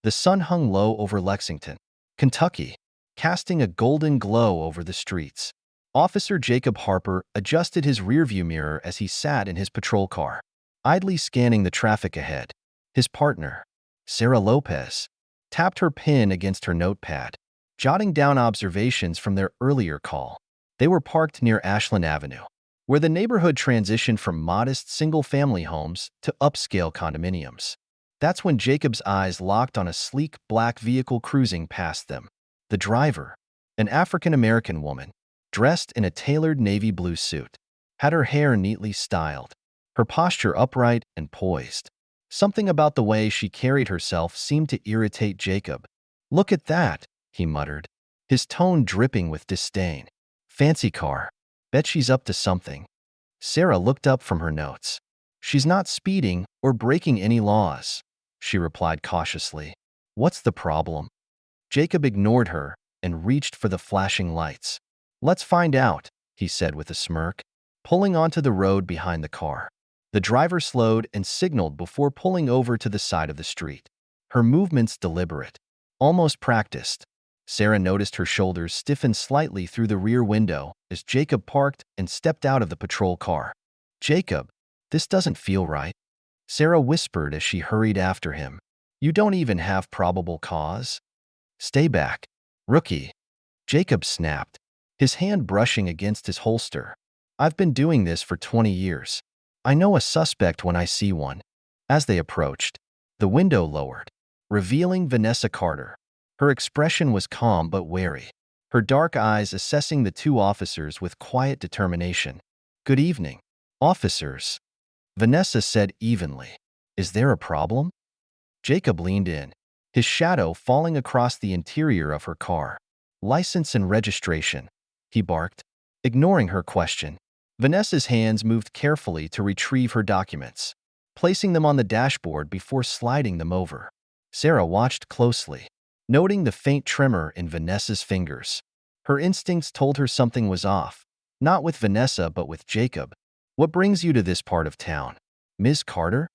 The sun hung low over Lexington, Kentucky, casting a golden glow over the streets. Officer Jacob Harper adjusted his rearview mirror as he sat in his patrol car, idly scanning the traffic ahead. His partner, Sarah Lopez, tapped her pen against her notepad, jotting down observations from their earlier call. They were parked near Ashland Avenue, where the neighborhood transitioned from modest single-family homes to upscale condominiums. That's when Jacob's eyes locked on a sleek black vehicle cruising past them. The driver, an African-American woman, dressed in a tailored navy blue suit, had her hair neatly styled, her posture upright and poised. Something about the way she carried herself seemed to irritate Jacob. "Look at that," he muttered, his tone dripping with disdain. "Fancy car. Bet she's up to something." Sarah looked up from her notes. "She's not speeding or breaking any laws," she replied cautiously. "What's the problem?" Jacob ignored her and reached for the flashing lights. "Let's find out," he said with a smirk, pulling onto the road behind the car. The driver slowed and signaled before pulling over to the side of the street. Her movements deliberate, almost practiced. Sarah noticed her shoulders stiffen slightly through the rear window as Jacob parked and stepped out of the patrol car. "Jacob, this doesn't feel right," Sarah whispered as she hurried after him. "You don't even have probable cause?" "Stay back, rookie," Jacob snapped, his hand brushing against his holster. "I've been doing this for 20 years. I know a suspect when I see one." As they approached, the window lowered, revealing Vanessa Carter. Her expression was calm but wary, her dark eyes assessing the two officers with quiet determination. "Good evening, officers," Vanessa said evenly. "Is there a problem?" Jacob leaned in, his shadow falling across the interior of her car. "License and registration," he barked, ignoring her question. Vanessa's hands moved carefully to retrieve her documents, placing them on the dashboard before sliding them over. Sarah watched closely, noting the faint tremor in Vanessa's fingers. Her instincts told her something was off, not with Vanessa but with Jacob. "What brings you to this part of town, Ms. Carter?"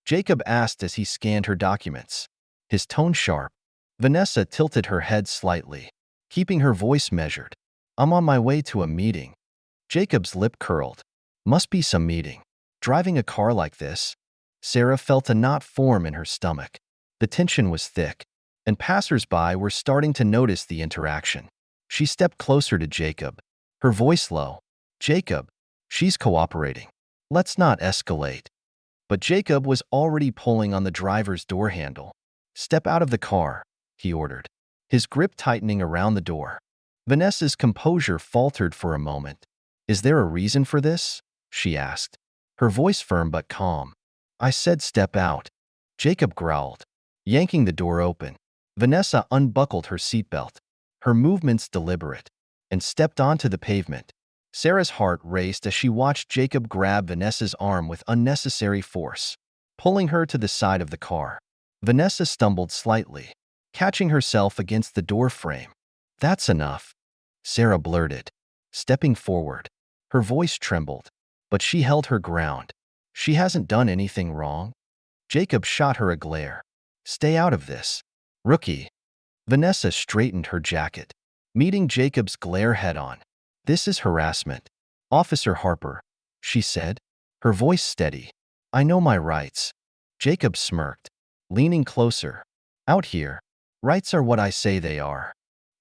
Jacob asked as he scanned her documents, his tone sharp. Vanessa tilted her head slightly, keeping her voice measured. "I'm on my way to a meeting." Jacob's lip curled. "Must be some meeting. Driving a car like this?" Sarah felt a knot form in her stomach. The tension was thick, and passers-by were starting to notice the interaction. She stepped closer to Jacob, her voice low. "Jacob, she's cooperating. Let's not escalate." But Jacob was already pulling on the driver's door handle. "Step out of the car," he ordered, his grip tightening around the door. Vanessa's composure faltered for a moment. "Is there a reason for this?" she asked, her voice firm but calm. "I said step out," Jacob growled, yanking the door open. Vanessa unbuckled her seatbelt, her movements deliberate, and stepped onto the pavement. Sarah's heart raced as she watched Jacob grab Vanessa's arm with unnecessary force, pulling her to the side of the car. Vanessa stumbled slightly, catching herself against the door frame. "That's enough," Sarah blurted, stepping forward. Her voice trembled, but she held her ground. "She hasn't done anything wrong." Jacob shot her a glare. "Stay out of this, rookie." Vanessa straightened her jacket, meeting Jacob's glare head-on. "This is harassment, Officer Harper," she said, her voice steady. "I know my rights." Jacob smirked, leaning closer. "Out here, rights are what I say they are."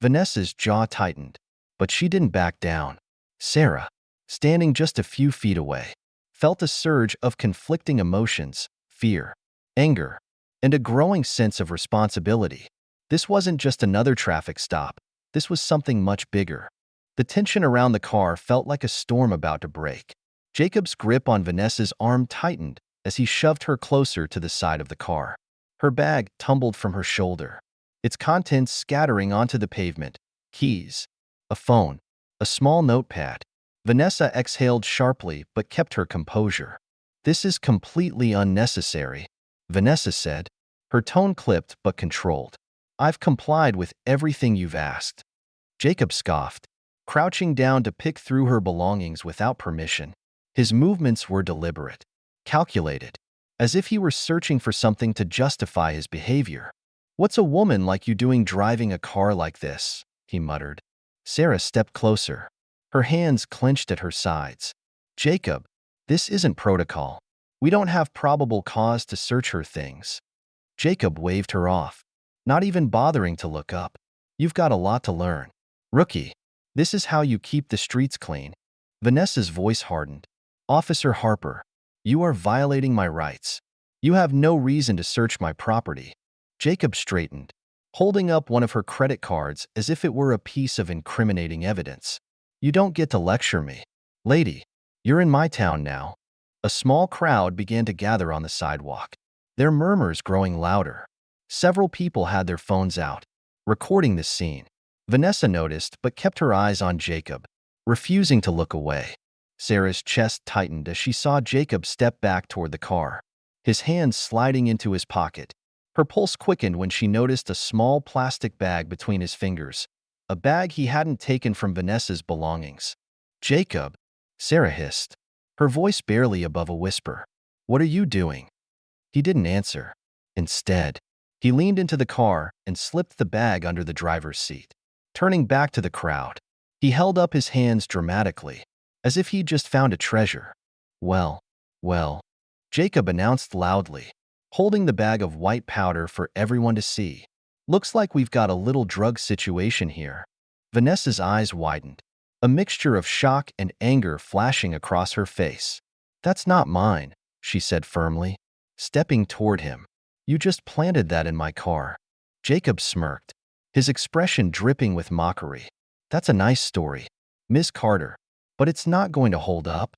Vanessa's jaw tightened, but she didn't back down. Sarah, standing just a few feet away, felt a surge of conflicting emotions, fear, anger, and a growing sense of responsibility. This wasn't just another traffic stop. This was something much bigger. The tension around the car felt like a storm about to break. Jacob's grip on Vanessa's arm tightened as he shoved her closer to the side of the car. Her bag tumbled from her shoulder, its contents scattering onto the pavement. Keys, a phone, a small notepad. Vanessa exhaled sharply but kept her composure. "This is completely unnecessary," Vanessa said, her tone clipped but controlled. "I've complied with everything you've asked." Jacob scoffed, crouching down to pick through her belongings without permission. His movements were deliberate, calculated, as if he were searching for something to justify his behavior. "What's a woman like you doing driving a car like this?" he muttered. Sarah stepped closer. Her hands clenched at her sides. "Jacob, this isn't protocol. We don't have probable cause to search her things." Jacob waved her off, not even bothering to look up. "You've got a lot to learn. Rookie, this is how you keep the streets clean." Vanessa's voice hardened. "Officer Harper, you are violating my rights. You have no reason to search my property." Jacob straightened, holding up one of her credit cards as if it were a piece of incriminating evidence. "You don't get to lecture me. Lady, you're in my town now." A small crowd began to gather on the sidewalk, their murmurs growing louder. Several people had their phones out, recording this scene. Vanessa noticed but kept her eyes on Jacob, refusing to look away. Sarah's chest tightened as she saw Jacob step back toward the car, his hand sliding into his pocket. Her pulse quickened when she noticed a small plastic bag between his fingers, a bag he hadn't taken from Vanessa's belongings. "Jacob," Sarah hissed, her voice barely above a whisper. "What are you doing?" He didn't answer. Instead, he leaned into the car and slipped the bag under the driver's seat. Turning back to the crowd, he held up his hands dramatically, as if he'd just found a treasure. Well, well," Jacob announced loudly, holding the bag of white powder for everyone to see. "Looks like we've got a little drug situation here." Vanessa's eyes widened, a mixture of shock and anger flashing across her face. "That's not mine," she said firmly, stepping toward him. "You just planted that in my car." Jacob smirked, his expression dripping with mockery. "That's a nice story, Miss Carter, but it's not going to hold up."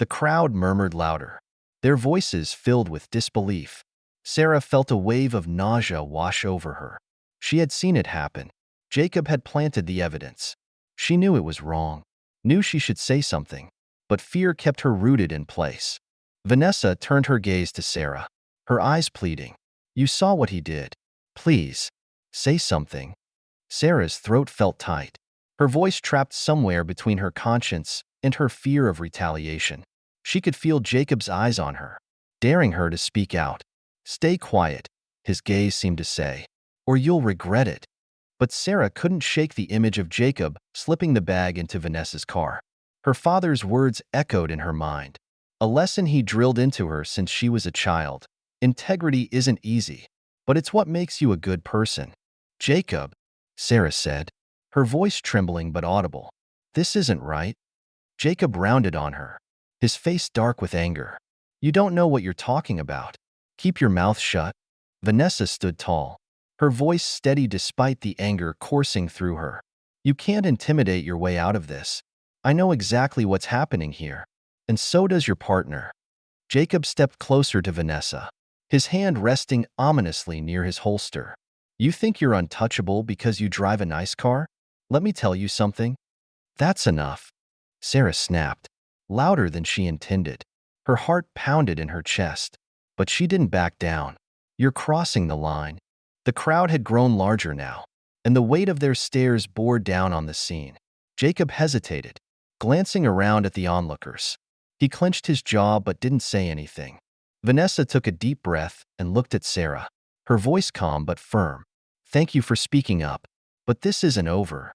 The crowd murmured louder, their voices filled with disbelief. Sarah felt a wave of nausea wash over her. She had seen it happen. Jacob had planted the evidence. She knew it was wrong, knew she should say something, but fear kept her rooted in place. Vanessa turned her gaze to Sarah, her eyes pleading. "You saw what he did. Please, say something." Sarah's throat felt tight, her voice trapped somewhere between her conscience and her fear of retaliation. She could feel Jacob's eyes on her, daring her to speak out. "Stay quiet," his gaze seemed to say, "or you'll regret it." But Sarah couldn't shake the image of Jacob slipping the bag into Vanessa's car. Her father's words echoed in her mind, a lesson he drilled into her since she was a child. Integrity isn't easy, but it's what makes you a good person. "Jacob," Sarah said, her voice trembling but audible. "This isn't right." Jacob rounded on her, his face dark with anger. "You don't know what you're talking about. Keep your mouth shut." Vanessa stood tall, her voice steady despite the anger coursing through her. "You can't intimidate your way out of this. I know exactly what's happening here, and so does your partner." Jacob stepped closer to Vanessa, his hand resting ominously near his holster. "You think you're untouchable because you drive a nice car? Let me tell you something." "That's enough," Sarah snapped, louder than she intended. Her heart pounded in her chest, but she didn't back down. "You're crossing the line." The crowd had grown larger now, and the weight of their stares bore down on the scene. Jacob hesitated, glancing around at the onlookers. He clenched his jaw but didn't say anything. Vanessa took a deep breath and looked at Sarah, her voice calm but firm. "Thank you for speaking up, but this isn't over."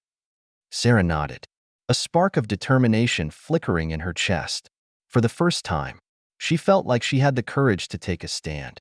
Sarah nodded, a spark of determination flickering in her chest. For the first time, she felt like she had the courage to take a stand.